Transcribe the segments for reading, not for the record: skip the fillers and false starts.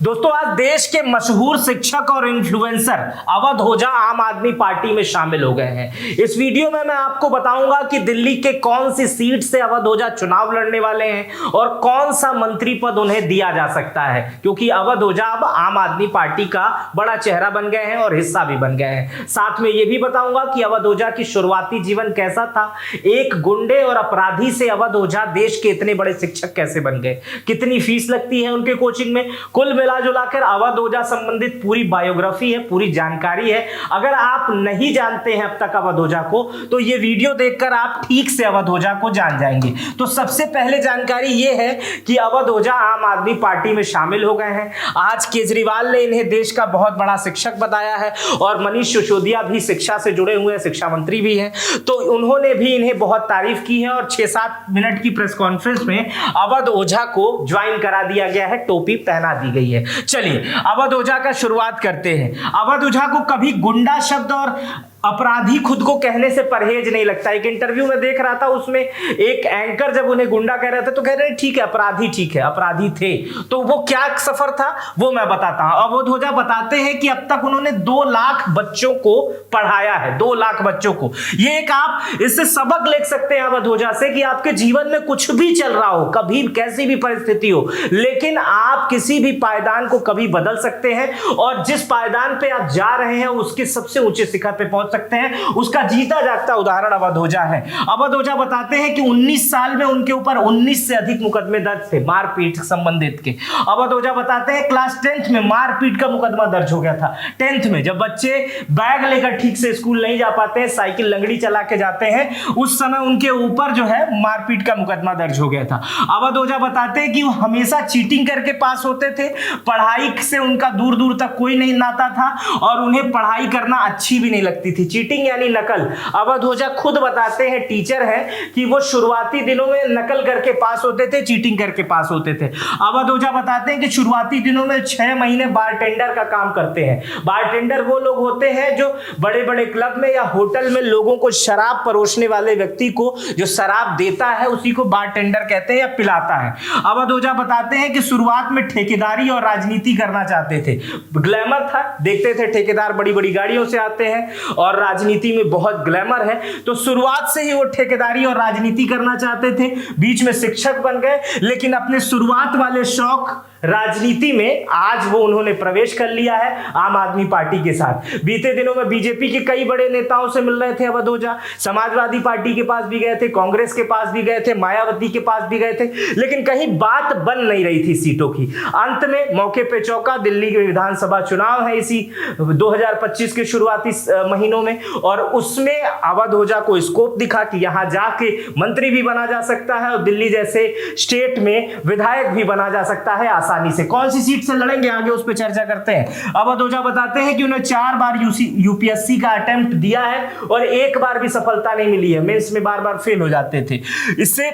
दोस्तों आज देश के मशहूर शिक्षक और इन्फ्लुएंसर अवध ओझा आम आदमी पार्टी में शामिल हो गए हैं। इस वीडियो में मैं आपको बताऊंगा कि दिल्ली के कौन सी सीट से अवध ओझा चुनाव लड़ने वाले हैं और कौन सा मंत्री पद उन्हें दिया जा सकता है, क्योंकि अवध ओझा अब आम आदमी पार्टी का बड़ा चेहरा बन गए हैं और हिस्सा भी बन गए हैं। साथ में यह भी बताऊंगा कि अवध ओझा की शुरुआती जीवन कैसा था, एक गुंडे और अपराधी से अवध ओझा देश के इतने बड़े शिक्षक कैसे बन गए, कितनी फीस लगती है उनके कोचिंग में, कुल मिला जुलाकर अवध ओझा संबंधित पूरी बायोग्राफी है, पूरी जानकारी है। अगर आप नहीं जानते हैं अब तक अवध ओझा को, तो ये वीडियो देखकर आप ठीक से अवध ओझा को जान जाएंगे। तो सबसे पहले जानकारी ये है कि अवध ओझा आम आदमी पार्टी में शामिल हो गए हैं। आज केजरीवाल ने इन्हें देश का बहुत बड़ा शिक्षक बताया है और मनीष सिसोदिया भी शिक्षा से जुड़े हुए हैं, शिक्षा मंत्री भी हैं, तो उन्होंने भी इन्हें बहुत तारीफ की है और 6-7 मिनट की प्रेस कॉन्फ्रेंस में अवध ओझा को ज्वाइन करा दिया गया है, टोपी पहना दी गई है। चलिए अवध ओझा का शुरुआत करते हैं। अवध ओझा को कभी गुंडा शब्द और अपराधी खुद को कहने से परहेज नहीं लगता। एक इंटरव्यू में देख रहा था, उसमें एक एंकर जब उन्हें गुंडा कह रहे थे तो कह रहे ठीक है अपराधी, ठीक है अपराधी थे। तो वो क्या सफर था वो मैं बताता हूं। अवध ओझा बताते हैं कि अब तक उन्होंने 2 लाख बच्चों को पढ़ाया है, 2 लाख बच्चों को। ये एक आप इससे सबक ले सकते हैं अवध ओझा से कि आपके जीवन में कुछ भी चल रहा हो, कभी कैसी भी परिस्थिति हो, लेकिन आप किसी भी पायदान को कभी बदल सकते हैं और जिस पायदान पे आप जा रहे हैं उसके सबसे ऊंचे शिखर पे पहुंच सकते हैं। उसका जीता जागता उदाहरण अवध ओझा है। अवध ओझा बताते हैं कि 19 साल में उनके ऊपर 19 से अधिक मुकदमे दर्ज थे मारपीट संबंधित के। अवध ओझा बताते हैं क्लास 10th में मारपीट का मुकदमा दर्ज हो गया था। 10th में जब बच्चे बैग लेकर ठीक से स्कूल नहीं जा पाते हैं, साइकिल लंगड़ी चला के जाते हैं, उस समय उनके ऊपर जो है मारपीट का मुकदमा दर्ज हो गया था। अवध ओझा बताते हैं कि वो हमेशा चीटिंग करके पास होते थे, पढ़ाई से उनका दूर दूर तक कोई नहीं नाता था और उन्हें पढ़ाई करना अच्छी भी नहीं लगती थी, चीटिंग यानी नकल। अवध ओझा खुद बताते हैं, टीचर हैं, कि वो शुरुआती दिनों में नकल करके पास होते थे, चीटिंग करके पास होते थे। अवध ओझा बताते हैं कि शुरुआती दिनों में 6 महीने बारटेंडर का काम करते हैं। बारटेंडर वो लोग होते हैं जो बड़े बड़े क्लब में या होटल में लोगों को शराब परोसने वाले व्यक्ति को जो शराब देता है उसी को बारटेंडर कहते हैं या पिलाता है। अवध ओझा बताते हैं कि शुरुआत में ठेकेदारी और राजनीति करना चाहते थे, ग्लैमर था, देखते थे ठेकेदार बड़ी बड़ी गाड़ियों से आते हैं और राजनीति में बहुत ग्लैमर है, तो शुरुआत से ही वो ठेकेदारी और राजनीति करना चाहते थे। बीच में शिक्षक बन गए, लेकिन अपने शुरुआत वाले शौक राजनीति में आज वो उन्होंने प्रवेश कर लिया है आम आदमी पार्टी के साथ। बीते दिनों में बीजेपी के कई बड़े नेताओं से मिल रहे थे अवध ओझा, समाजवादी पार्टी के पास भी गए थे, कांग्रेस के पास भी गए थे, मायावती के पास भी गए थे, लेकिन कहीं बात बन नहीं रही थी सीटों की। अंत में मौके पे चौका, दिल्ली के विधानसभा चुनाव है इसी 2025 के शुरुआती महीनों में, और उसमें अवध ओझा को स्कोप दिखा कि यहां जाके मंत्री भी बना जा सकता है और दिल्ली जैसे स्टेट में विधायक भी बना जा सकता है आसानी से। कौन सी सीट से लड़ेंगे आगे उस पर चर्चा करते हैं। अवध ओझा बताते हैं कि उन्हें 4 बार यूपीएससी का अटेम्प्ट दिया है और एक बार भी सफलता नहीं मिली है, मेंस में बार बार फेल हो जाते थे। इससे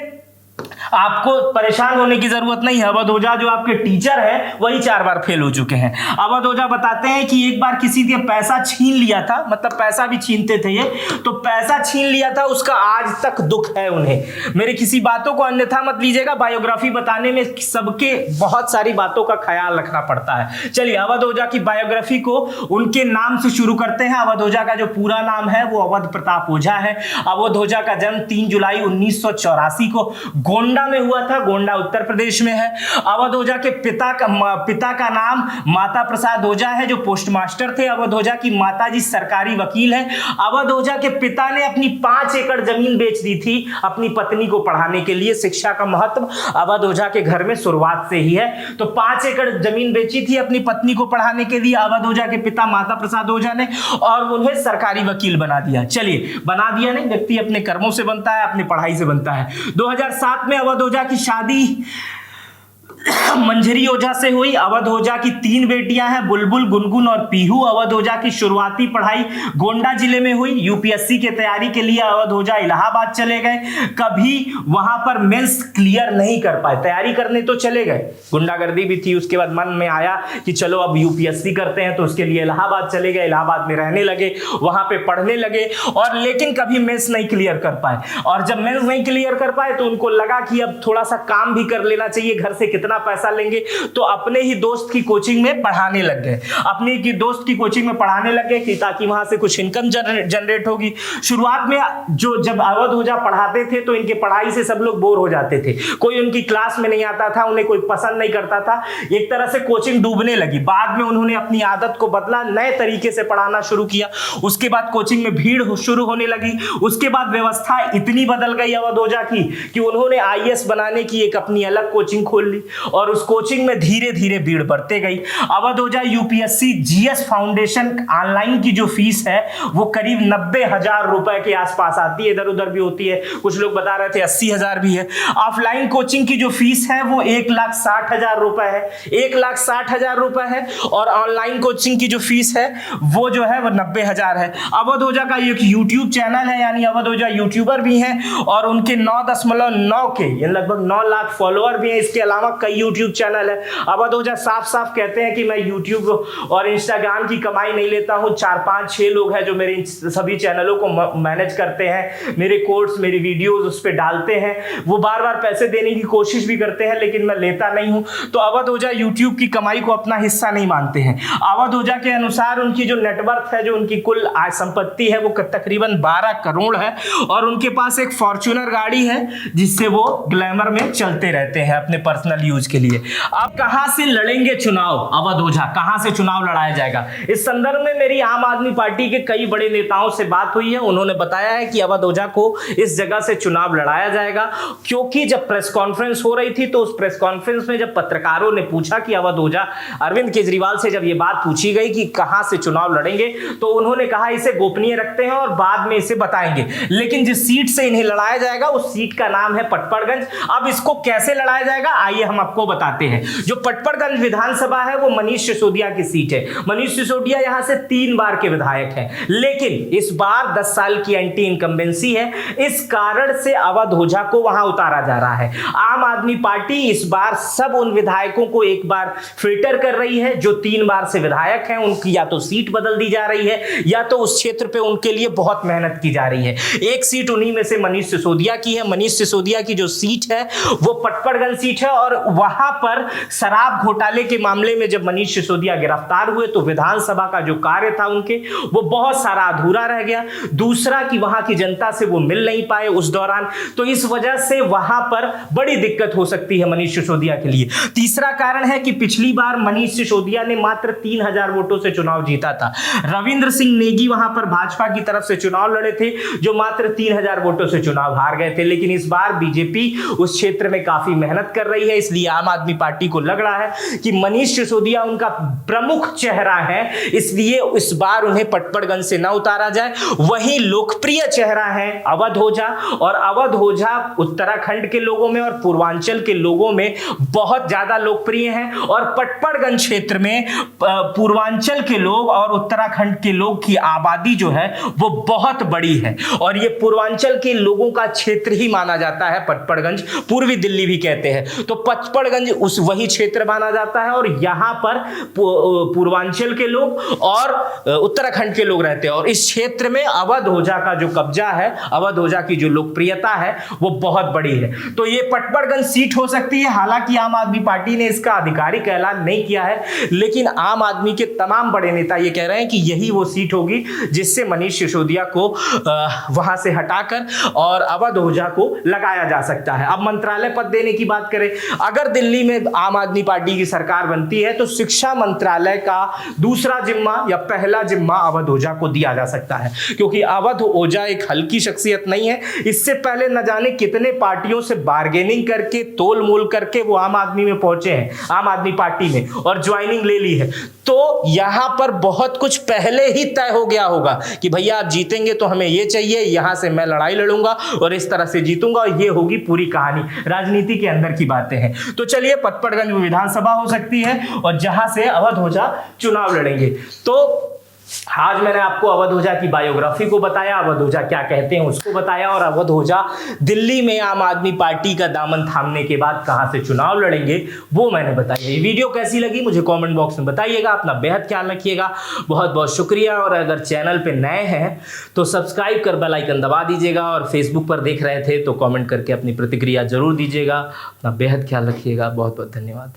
आपको परेशान होने की जरूरत नहीं है। अवध ओझा जो आपके टीचर हैं वही 4 बार फेल हो चुके हैं। अवध ओझा बताते हैं कि एक बार किसी ने पैसा छीन लिया था, मतलब पैसा भी छीनते थे ये, तो पैसा छीन लिया था, उसका आज तक दुख है उन्हें। मेरे किसी बातों को अन्यथा मत लीजिएगा, बायोग्राफी बताने में सबके बहुत सारी बातों का ख्याल रखना पड़ता है। चलिए अवध ओझा की बायोग्राफी को उनके नाम से शुरू करते हैं। अवध ओझा का जो पूरा नाम है वो अवध प्रताप ओझा है। अवध ओझा का जन्म 3 जुलाई 1984 को गोंडा में हुआ था, गोंडा उत्तर प्रदेश में है। अवध ओझा के पिता का नाम माता प्रसाद ओझा है जो पोस्ट मास्टर थे। अवध ओझा की माताजी सरकारी वकील है। अवध ओझा के पिता ने अपनी 5 एकड़ जमीन बेच दी थी अपनी पत्नी को पढ़ाने के लिए। शिक्षा का महत्व अवध ओझा के घर में शुरुआत से ही है, तो 5 एकड़ जमीन बेची थी अपनी पत्नी को पढ़ाने के लिए अवध ओझा के पिता माता प्रसाद ओझा ने, और उन्हें सरकारी वकील बना दिया। चलिए बना दिया नहीं, व्यक्ति अपने कर्मों से बनता है, अपनी पढ़ाई से बनता है। 2007 में अवध ओझा की शादी मंजरी ओझा से हुई। अवध ओझा की 3 बेटियां हैं, बुलबुल, गुनगुन और पीहू। अवध ओझा की शुरुआती पढ़ाई गोंडा जिले में हुई। यूपीएससी की तैयारी के लिए अवध ओझा इलाहाबाद चले गए, कभी वहां पर मेंस क्लियर नहीं कर पाए। तैयारी करने तो चले गए, गुंडागर्दी भी थी, उसके बाद मन में आया कि चलो अब यूपीएससी करते हैं, तो उसके लिए इलाहाबाद चले गए, इलाहाबाद में रहने लगे, वहां पे पढ़ने लगे, और लेकिन कभी मेंस नहीं क्लियर कर पाए। और जब मेंस नहीं क्लियर कर पाए तो उनको लगा कि अब थोड़ा सा काम भी कर लेना चाहिए, घर से कितना पैसा लेंगे, तो अपने ही दोस्त की कोचिंग में पढ़ाने लग गए, अपने की दोस्त की कोचिंग में पढ़ाने लग गए कि ताकि वहां से कुछ इनकम जनरेट होगी। शुरुआत में जो जब अवध ओझा पढ़ाते थे तो इनके पढ़ाई से सब लोग बोर हो जाते थे, कोई उनकी क्लास में नहीं आता था, उन्हें कोई पसंद नहीं करता था, एक तरह से कोचिंग डूबने लगी। बाद में उन्होंने अपनी आदत को बदला, नए तरीके से पढ़ाना शुरू किया, उसके बाद कोचिंग में भीड़ शुरू होने लगी। उसके बाद व्यवस्था इतनी बदल गई अवध ओझा की कि उन्होंने आईएएस बनाने की एक अपनी अलग कोचिंग खोल ली और उस कोचिंग में धीरे धीरे भीड़ बढ़ते गई। अवध ओझा यूपीएससी जीएस फाउंडेशन ऑनलाइन की जो फीस है वो करीब 90,000 रुपए के आसपास आती है, इधर उधर भी होती है, कुछ लोग बता रहे थे 80,000 भी है। ऑफलाइन कोचिंग की जो फीस है वो 1,60,000 रुपए है, 1,60,000 रुपए है, और ऑनलाइन कोचिंग की जो फीस है वो जो है वो 90,000 है। अवध ओझा का एक यूट्यूब चैनल है, यानी अवध ओझा यूट्यूबर भी हैं और उनके 9.9 के लगभग 9 लाख फॉलोअर भी हैं। इसके अलावा कई यूट्यूब चैनल है। अवध ओझा साफ साफ कहते हैं कि मैं यूट्यूब और इंस्टाग्राम की कमाई नहीं लेता हूं, 4-5-6 लोग हैं जो मेरे सभी चैनलों को मैनेज करते हैं, मेरे कोर्स मेरी वीडियोस उस पर डालते हैं, वो बार बार पैसे देने की कोशिश भी करते हैं लेकिन मैं लेता नहीं हूं। तो अवध ओझा यूट्यूब की कमाई को अपना हिस्सा नहीं मानते हैं। अवध ओझा के अनुसार उनकी जो नेटवर्थ है, जो उनकी कुल आय संपत्ति है वो तकरीबन 12 करोड़ है और उनके पास एक फॉर्च्यूनर गाड़ी है जिससे वो ग्लैमर में चलते रहते हैं अपने पर्सनल यूज के लिए। अब कहां से लड़ेंगे चुनाव अवध ओझा, कहां से चुनाव लड़ाया जाएगा, इस संदर्भ में मेरी आम आदमी पार्टी के कई बड़े नेताओं से बात हुई है। उन्होंने बताया है कि अवध ओझा को इस जगह से चुनाव लड़ाया जाएगा, क्योंकि जब प्रेस कॉन्फ्रेंस हो रही थी तो उस प्रेस कॉन्फ्रेंस में जब पत्रकारों ने पूछा कि अवध ओझा, अरविंद केजरीवाल से जब ये बात पूछी गई कि कहां से चुनाव लड़ेंगे, तो उन्होंने कहा इसे गोपनीय रखते हैं और बाद में इसे बताएंगे, लेकिन जिस सीट से इन्हें लड़ाया जाएगा उस सीट का नाम है पटपड़गंज। अब इसको कैसे लड़ाया जाएगा आइए हम आपको बताते हैं। जो पटपड़गंज विधानसभा है वो मनीष सिसोदिया की सीट है। मनीष सिसोदिया यहां से 3 बार के विधायक हैं, लेकिन इस बार 10 साल की एंटी इनकम्बेंसी है, इस कारण से अवध ओझा को वहां उतारा जा रहा है। आम आदमी पार्टी इस बार सब उन विधायकों को एक बार फिल्टर कर रही है जो 3 बार से विधायक हैं, उनकी या तो सीट बदल दी जा रही है या तो उस क्षेत्र पे उनके लिए बहुत मेहनत की जा रही है। एक सीट उन्हीं में से मनीष सिसोदिया की है। मनीष सिसोदिया की जो सीट है वो पटपड़गंज सीट है और वहां पर शराब घोटाले के मामले में जब मनीष सिसोदिया गिरफ्तार हुए तो विधानसभा का जो कार्य था उनके वो बहुत सारा अधूरा रह गया। दूसरा कि वहां की जनता से वो मिल नहीं पाए उस दौरान, तो इस वजह से वहां पर बड़ी दिक्कत हो सकती है मनीष सिसोदिया के लिए। तीसरा कारण है कि पिछली बार मनीष सिसोदिया ने मात्र 3,000 वोटों से चुनाव जीता था। रविंद्र सिंह नेगी वहां पर भाजपा की तरफ से चुनाव लड़े थे जो मात्र 3,000 वोटों से चुनाव हार गए थे। लेकिन इस बार बीजेपी उस क्षेत्र में काफी मेहनत कर रही है, इसलिए आम आदमी पार्टी को लग रहा है कि मनीष सिसोदिया उनका प्रमुख चेहरा है, इसलिए इस बार उन्हें पटपड़गंज से न उतारा जाए। वहीं लोकप्रिय चेहरा है अवध ओझा, और अवध ओझा उत्तराखंड के लोगों में और पूर्वांचल के लोगों में बहुत ज्यादा लोकप्रिय हैं और पटपड़गंज क्षेत्र में पूर्वांचल के लोग और उत्तराखंड के लोग की आबादी जो है वो बहुत बड़ी है और ये पूर्वांचल के लोगों का क्षेत्र ही माना जाता है। पटपड़गंज पूर्वी दिल्ली भी कहते हैं, तो पटपड़गंज उस वही क्षेत्र माना जाता है और यहां पर पूर्वांचल के लोग और उत्तराखंड के लोग रहते हैं और इस क्षेत्र में अवध ओझा का जो कब्जा है, अवध ओझा की जो लोकप्रियता है वो बहुत बड़ी है। तो ये पटपड़गंज सीट हो सकती है। हालांकि आम आदमी पार्टी ने इसका आधिकारिक ऐलान नहीं किया है, लेकिन आम आदमी के तमाम बड़े नेता ये कह रहे हैं कि यही वो सीट होगी जिससे मनीष सिसोदिया को वहां से हटाकर और अवध ओझा को लगाया जा सकता है। अब मंत्रालय पद देने की बात करें, अगर दिल्ली में आम आदमी पार्टी की सरकार बनती है तो शिक्षा मंत्रालय का दूसरा जिम्मा या पहला जिम्मा अवध ओझा को दिया जा सकता है, क्योंकि अवध ओझा एक हल्की शख्सियत नहीं है। इससे पहले न जाने कितने पार्टियों से बार्गेनिंग करके तोल मोल करके वो आम आदमी में पहुंचे हैं, आम आदमी पार्टी में, और ज्वाइनिंग ले ली है। तो यहां पर बहुत कुछ पहले ही तय हो गया होगा कि भैया आप जीतेंगे तो हमें ये चाहिए, यहां से मैं लड़ाई लड़ूंगा और इस तरह से जीतूंगा, और ये होगी पूरी कहानी। राजनीति के अंदर की बातें हैं। तो चलिए, पटपड़गंज विधानसभा हो सकती है और जहां से अवध ओझा चुनाव लड़ेंगे। तो आज मैंने आपको अवध ओझा की बायोग्राफी को बताया, अवध ओझा क्या कहते हैं उसको बताया, और अवध ओझा दिल्ली में आम आदमी पार्टी का दामन थामने के बाद कहां से चुनाव लड़ेंगे वो मैंने बताया। ये वीडियो कैसी लगी मुझे कमेंट बॉक्स में बताइएगा। अपना बेहद ख्याल रखिएगा। बहुत बहुत शुक्रिया। और अगर चैनल पे नए हैं तो सब्सक्राइब कर बेल आइकन दबा दीजिएगा, और फेसबुक पर देख रहे थे तो कॉमेंट करके अपनी प्रतिक्रिया जरूर दीजिएगा। अपना बेहद ख्याल रखिएगा। बहुत बहुत धन्यवाद।